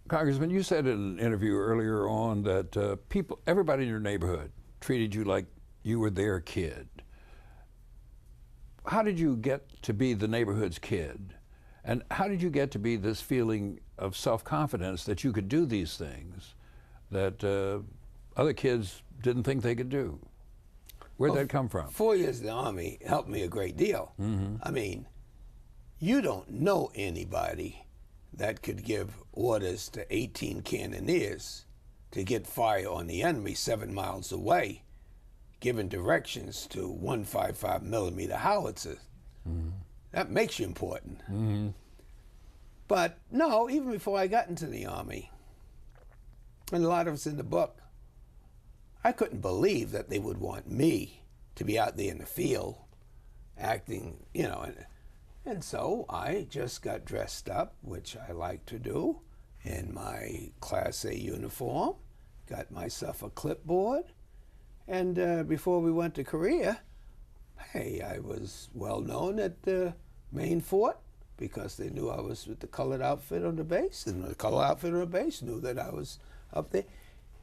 Congressman, you said in an interview earlier on that everybody in your neighborhood treated you like you were their kid. How did you get to be the neighborhood's kid? And how did you get to be this feeling of self-confidence that you could do these things that other kids didn't think they could do? Where'd that come from? 4 years in the Army helped me a great deal. I mean, you don't know anybody that could give orders to 18 cannoneers to get fire on the enemy 7 miles away, giving directions to 155 millimeter howitzers. That makes you important. But no, even before I got into the Army, and a lot of us in the book, I couldn't believe that they would want me to be out there in the field acting, you know, and so I just got dressed up, which I like to do, in my Class A uniform, got myself a clipboard, and before we went to Korea, hey, I was well known at the main fort because they knew I was with the colored outfit on the base, and the colored outfit on the base knew that I was up there.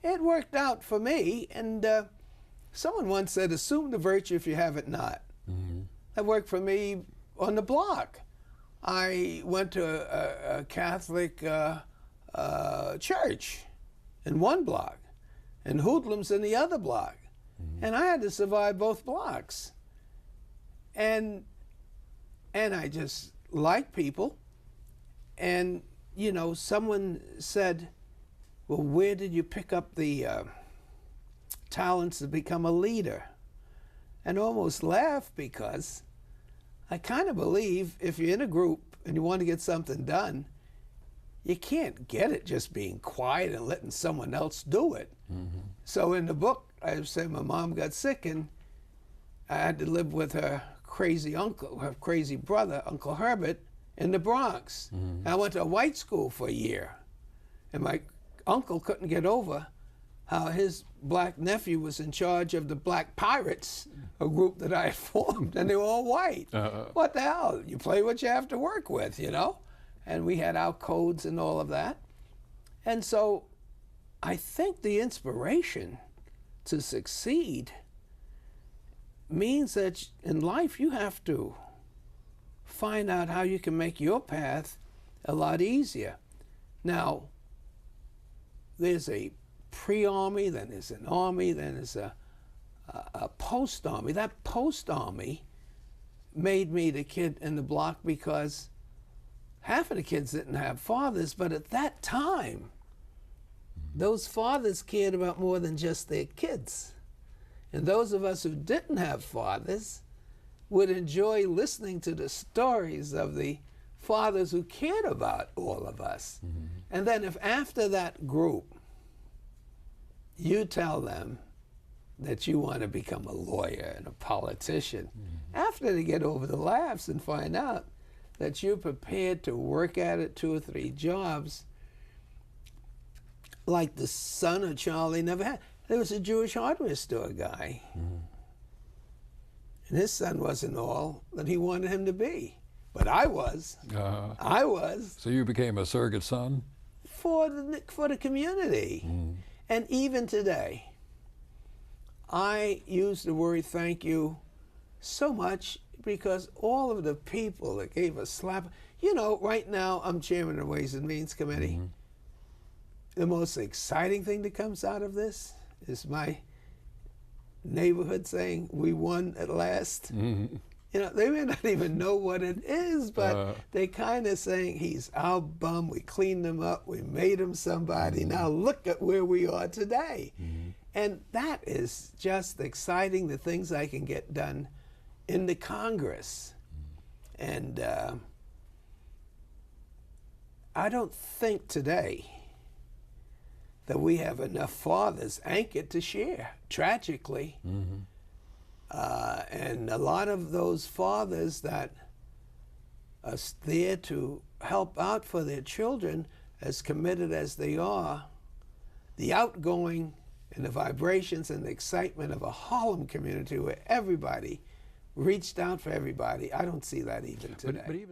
It worked out for me, and someone once said, assume the virtue if you have it not. That worked for me on the block. I went to a Catholic church in one block, and hoodlums in the other block. And I had to survive both blocks. And I just like people. And, you know, someone said, well, where did you pick up the talents to become a leader? And almost laughed because I kind of believe if you're in a group and you want to get something done, you can't get it just being quiet and letting someone else do it. So in the book, I say my mom got sick and I had to live with her crazy uncle, her crazy brother, Uncle Herbert, in the Bronx. I went to a white school for a year, and my uncle couldn't get over how his black nephew was in charge of the Black Pirates, a group that I had formed, and they were all white. What the hell? You play what you have to work with, you know? And we had our codes and all of that. And so I think the inspiration to succeed means that in life you have to find out how you can make your path a lot easier. Now, there's a pre-army, then there's an army, then there's a post-army. That post-army made me the kid in the block because half of the kids didn't have fathers, but at that time, those fathers cared about more than just their kids. And those of us who didn't have fathers would enjoy listening to the stories of the fathers who cared about all of us. And then if after that group, you tell them that you want to become a lawyer and a politician, after they get over the laughs and find out that you're prepared to work at it 2 or 3 jobs, like the son of Charlie never had. There was a Jewish hardware store guy, and his son wasn't all that he wanted him to be, but I was. I was. So you became a surrogate son? For the community. And even today, I use the word thank you so much because all of the people that gave a slap, you know, right now I'm chairman of the Ways and Means Committee. The most exciting thing that comes out of this is my neighborhood saying, we won at last. You know, they may not even know what it is, but they kind of saying, he's our bum, we cleaned him up, we made him somebody, now look at where we are today. And that is just exciting, the things I can get done in the Congress. And I don't think today that we have enough fathers anchored to share, tragically. And a lot of those fathers that are there to help out for their children, as committed as they are, the outgoing and the vibrations and the excitement of a Harlem community where everybody reached out for everybody, I don't see that even today. But even